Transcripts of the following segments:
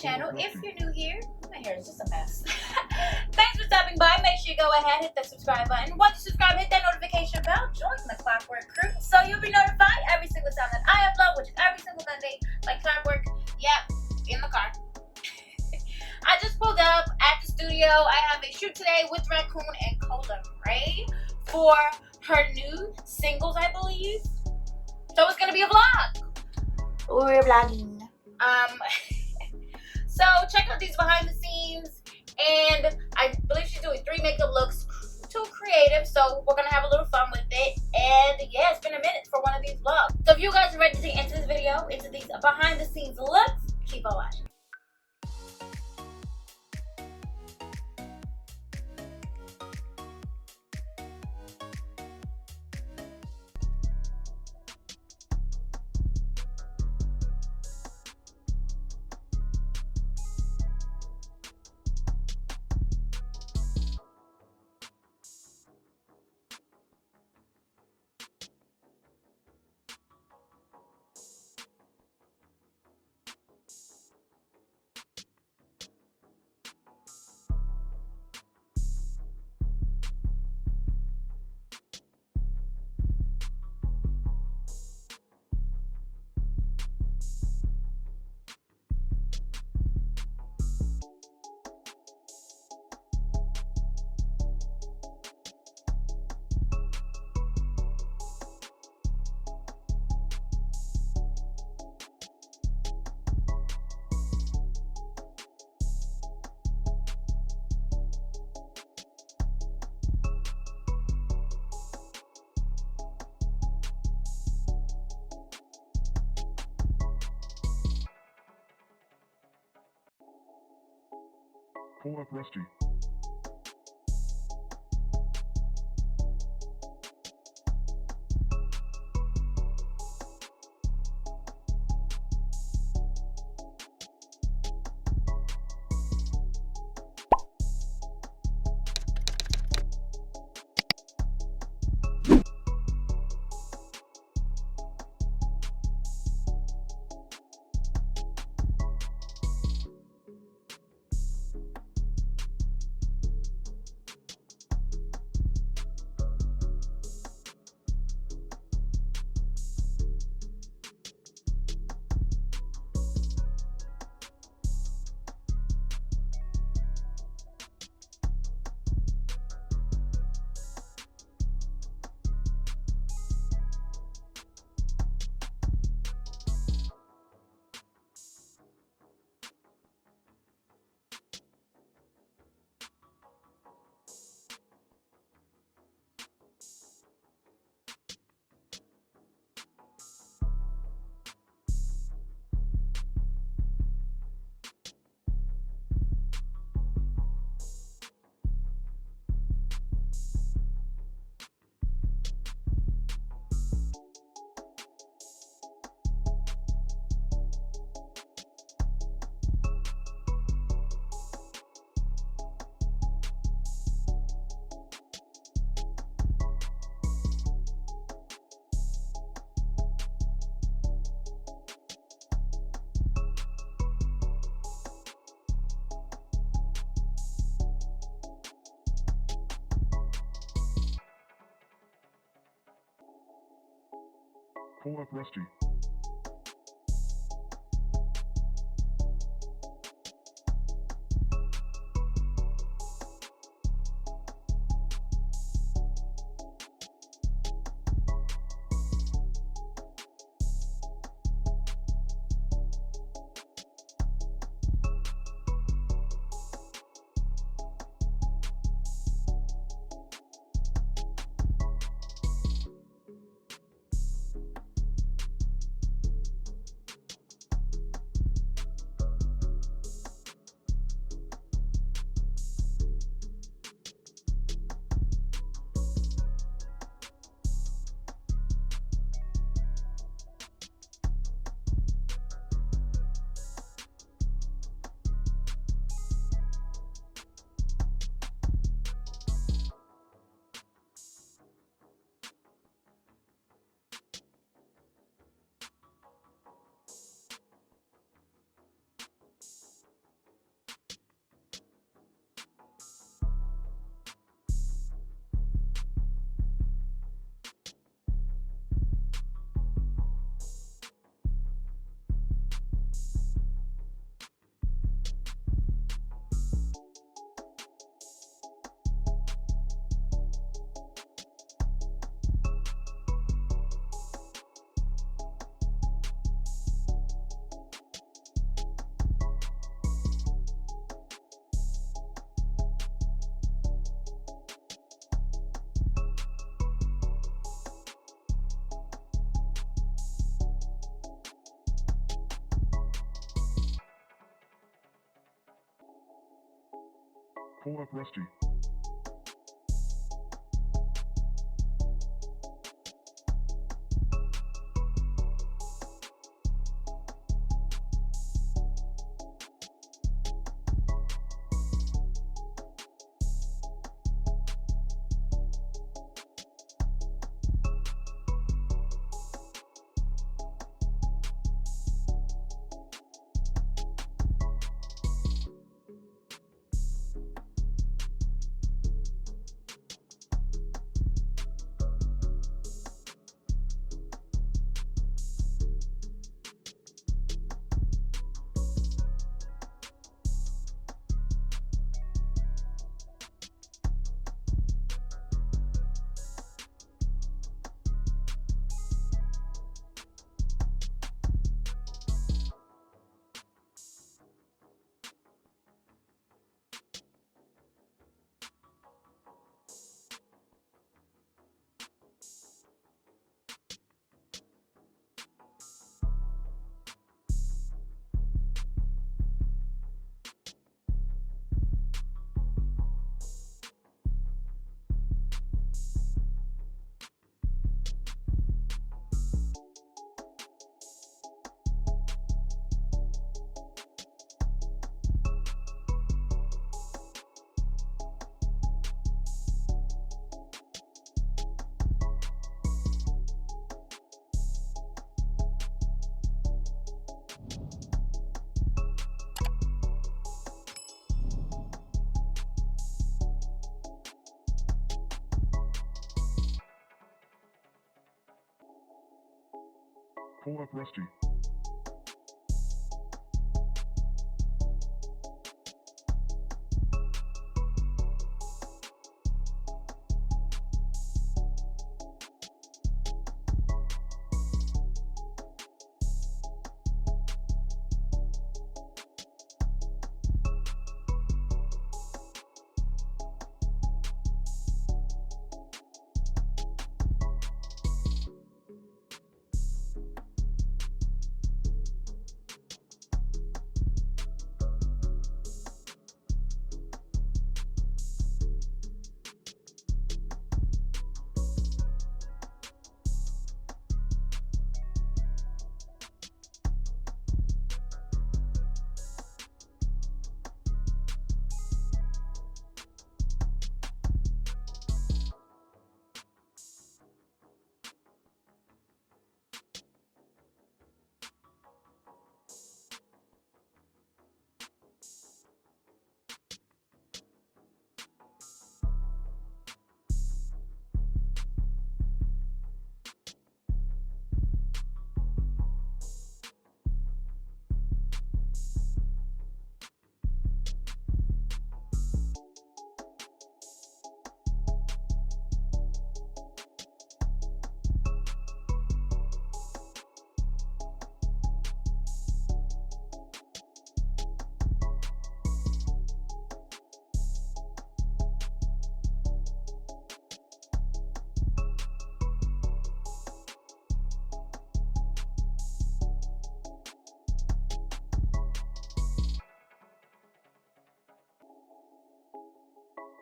channel. If you're new here, my hair is just a mess. Thanks for stopping by. Make sure you go ahead, hit that subscribe button. Once you subscribe, hit that notification bell. Join the Clockwork crew so you'll be notified every single time that I upload, which is every single Monday, like clockwork. Yep, in the car. I just pulled up at the studio. I have a shoot today with Raccoon and Kola Rai for her new singles, I believe. So it's gonna be a vlog. We're vlogging. So check out these behind the scenes, and I believe she's doing 3 makeup looks, too creative, so we're gonna have a little fun with it. And yeah, it's been a minute for one of these vlogs. So if you guys are ready to get into this video, into these behind the scenes looks, keep on watching. Pull up Rusty. Pull up Rusty. Pull up Rusty. Pull up Rusty.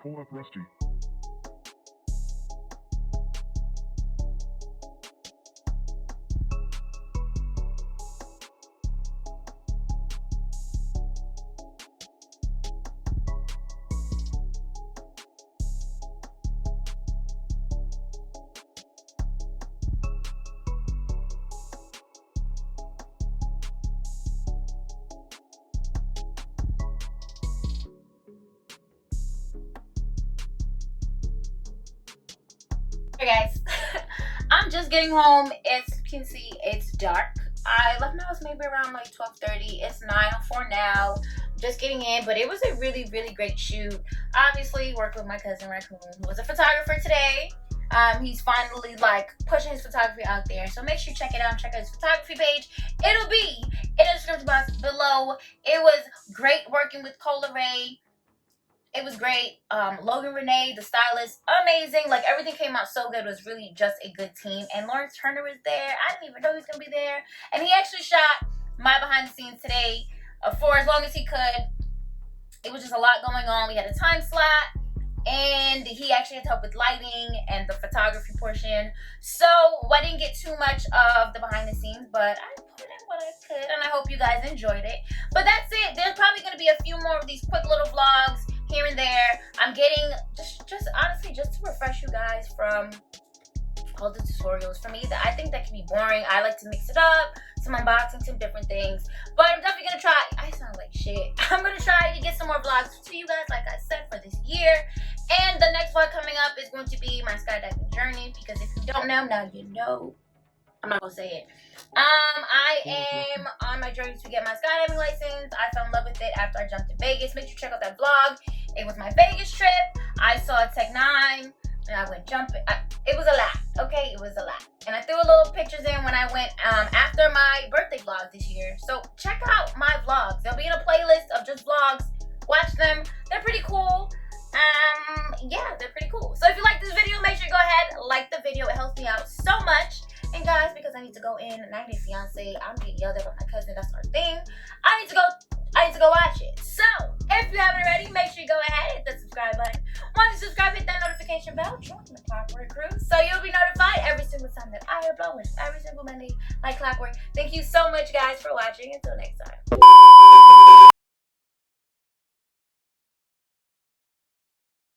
Pull up Rusty. Hey guys, I'm just getting home. As you can see, it's dark. I left my house maybe around like 12:30. It's 9:04 now. Just getting in, but it was a really, really great shoot. Obviously, worked with my cousin Raccoon, who was a photographer today. He's finally like pushing his photography out there. So make sure you check it out. Check out his photography page. It'll be in the description box below. It was great working with Kola Rai. It was great. Logan Renee, the stylist, amazing. Like everything came out so good. It was really just a good team. And Lawrence Turner was there. I didn't even know he was gonna be there. And he actually shot my behind the scenes today for as long as he could. it was just a lot going on. We had a time slot, and he actually had to help with lighting and the photography portion. So I didn't get too much of the behind the scenes, but I put in what I could, and I hope you guys enjoyed it. But that's it. There's probably going to be a few more of these quick little vlogs here and there. I'm getting just honestly just to refresh you guys from all the tutorials. For me, I think that can be boring. I like to mix it up, some unboxing, some different things. But I'm definitely gonna try. I sound like shit. I'm gonna try to get some more vlogs to you guys, like I said, for this year. And the next vlog coming up is going to be my skydiving journey, because if you don't know, now you know. I'm not gonna say it. I am on my journey to get my skydiving license. I fell in love with it after I jumped in Vegas. Make sure you check out that vlog. It was my Vegas trip. I saw Tech 9 and I went jumping. It was a lot, okay? It was a lot. And I threw a little pictures in when I went after my birthday vlog this year. So check out my vlogs. They'll be in a playlist of just vlogs. Watch them. They're pretty cool. Yeah, they're pretty cool. So if you like this video, make sure you go ahead, like the video. It helps me out so much. And guys, because I need to go in and I need a fiance, I'm getting yelled at by my cousin. That's our thing. I need to go watch it. So if you haven't already, make sure you go ahead, hit the subscribe button. Once you subscribe, hit that notification bell, join the Clockwork crew, so you'll be notified every single time that I upload, which is every single Monday, like clockwork. Thank you so much, guys, for watching. Until next time.